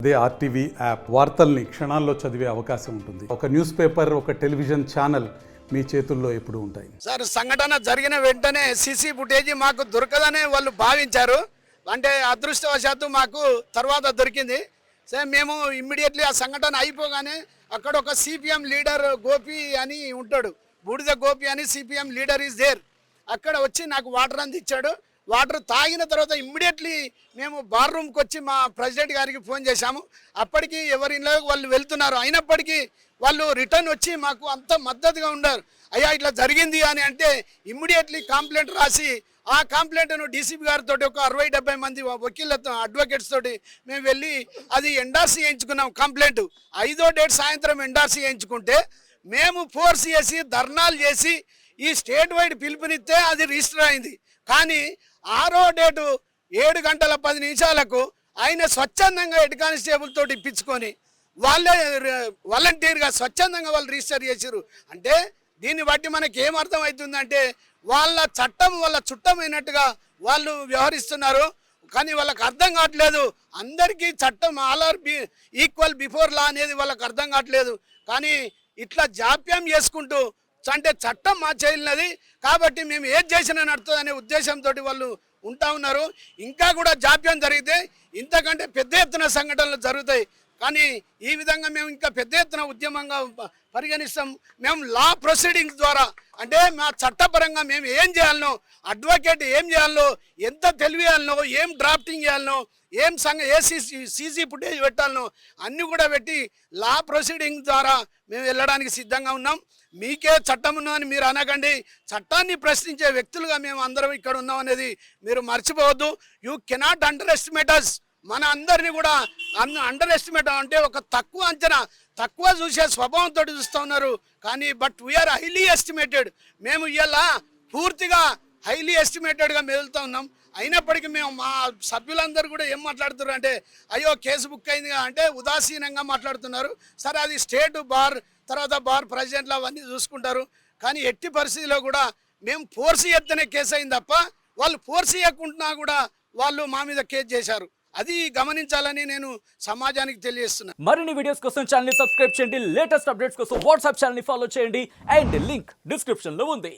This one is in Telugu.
అదే ఆర్టీవీ యాప్ వార్తల్ని క్షణాల్లో చదివే అవకాశం ఉంటుంది. ఒక న్యూస్ పేపర్, ఒక టెలివిజన్ ఛానల్ మీ చేతుల్లో ఎప్పుడూ ఉంటాయి. సార్, సంఘటన జరిగిన వెంటనే సీసీ ఫుటేజ్ మాకు దొరకదనే వాళ్ళు భావించారు. అంటే అదృష్టవశాత్తు మాకు తర్వాత దొరికింది. సరే, మేము ఇమ్మీడియట్లీ ఆ సంఘటన అయిపోగానే అక్కడ ఒక సిపిఎం లీడర్ గోపి అని ఉంటాడు, బూడిద గోపి అని సిపిఎం లీడర్ ఈజ్ దేర్. అక్కడ వచ్చి నాకు వాటర్ అందించాడు. వాటర్ తాగిన తర్వాత ఇమ్మీడియట్లీ మేము బార్ రూమ్కి వచ్చి మా ప్రెసిడెంట్ గారికి ఫోన్ చేశాము. అప్పటికి ఎవరి ఇళ్ళకి వాళ్ళు వెళ్తున్నారు. అయినప్పటికీ వాళ్ళు రిటర్న్ వచ్చి మాకు అంత మద్దతుగా ఉన్నారు. అయ్యా ఇట్లా జరిగింది అని అంటే ఇమ్మీడియట్లీ కంప్లైంట్ రాసి ఆ కంప్లైంట్ను డీసీపీ గారితో ఒక 60-70 మంది వకీళ్ళతో అడ్వకేట్స్ తోటి మేము వెళ్ళి అది ఎండార్సీ చేయించుకున్నాం. కంప్లైంట్ 5వ డేట్ సాయంత్రం ఎండార్సీ చేయించుకుంటే మేము ఫోర్స్ చేసి ధర్నాలు చేసి ఈ స్టేట్ వైడ్ పిలుపునిస్తే అది రిజిస్టర్ అయింది. కానీ 6వ డేటు 7 గంటల 10 నిమిషాలకు ఆయన స్వచ్ఛందంగా హెడ్ కానిస్టేబుల్ తోటి ఇప్పించుకొని వాళ్ళే వాలంటీర్గా స్వచ్ఛందంగా వాళ్ళు రిజిస్టర్ చేశారు. అంటే దీన్ని బట్టి మనకి ఏమర్థం అవుతుందంటే వాళ్ళ చట్టం వాళ్ళ చుట్టమైనట్టుగా వాళ్ళు వ్యవహరిస్తున్నారు. కానీ వాళ్ళకి అర్థం కావట్లేదు. అందరికీ చట్టం all are equal before law అనేది వాళ్ళకి అర్థం కావట్లేదు. కానీ ఇట్లా జాప్యం చేసుకుంటూ అంటే చట్టం మా చేయాలన్నది కాబట్టి మేము ఏది చేసినా నడుతుంది అనే ఉద్దేశంతో వాళ్ళు ఉంటా ఉన్నారు. ఇంకా కూడా జాప్యం జరిగితే ఇంతకంటే పెద్ద ఎత్తున సంఘటనలు జరుగుతాయి. కానీ ఈ విధంగా మేము ఇంకా పెద్ద ఎత్తున ఉద్యమంగా పరిగణిస్తాం. మేము లా ప్రొసీడింగ్స్ ద్వారా అంటే మా చట్టపరంగా మేము ఏం చేయాలనో, అడ్వకేట్ ఏం చేయాలనో, ఎంత తెలియాలనో, ఏం డ్రాఫ్టింగ్ చేయాలనో, ఏం సీసీ ఫుటేజ్ పెట్టాలనో అన్నీ కూడా పెట్టి లా ప్రొసీడింగ్ ద్వారా మేము వెళ్ళడానికి సిద్ధంగా ఉన్నాం. మీకే చట్టం ఉన్నదని మీరు అనకండి. చట్టాన్ని ప్రశ్నించే వ్యక్తులుగా మేము అందరం ఇక్కడ ఉన్నాం అనేది మీరు మర్చిపోవద్దు. యూ కెనాట్ అండర్ ఎస్టిమేట్ అస్. మన అందరినీ కూడా అండర్ ఎస్టిమేట్ అంటే ఒక తక్కువ అంచనా, తక్కువ చూసే స్వభావంతో చూస్తూ ఉన్నారు. కానీ బట్ వీఆర్ హైలీ ఎస్టిమేటెడ్. మేము ఇలా పూర్తిగా హైలీ ఎస్టిమేటెడ్గా మెదులుతూ ఉన్నాం. అయినప్పటికీ మేము మా సభ్యులందరూ కూడా ఏం మాట్లాడుతున్నారు అంటే అయ్యో కేసు బుక్ అయింది అంటే ఉదాసీనంగా మాట్లాడుతున్నారు. సరే, అది స్టేట్ బార్ తర్వాత బార్ ప్రెసిడెంట్లు అవన్నీ చూసుకుంటారు. కానీ ఎట్టి పరిస్థితిలో కూడా మేము ఫోర్స్ చేస్తేనే కేసు అయింది తప్ప వాళ్ళు ఫోర్స్ చేయకుండా కూడా వాళ్ళు మా మీద కేసు చేశారు. అది గమనించాలని నేను సమాజానికి తెలియజేస్తున్నాను. మరిన్ని వీడియోస్ కోసం ఛానల్ ని సబ్స్క్రైబ్ చేయండి. లేటెస్ట్ అప్డేట్స్ కోసం వాట్సాప్ ఛానల్ ని ఫాలో చేయండి. అండ్ లింక్ డిస్క్రిప్షన్ లో ఉంది.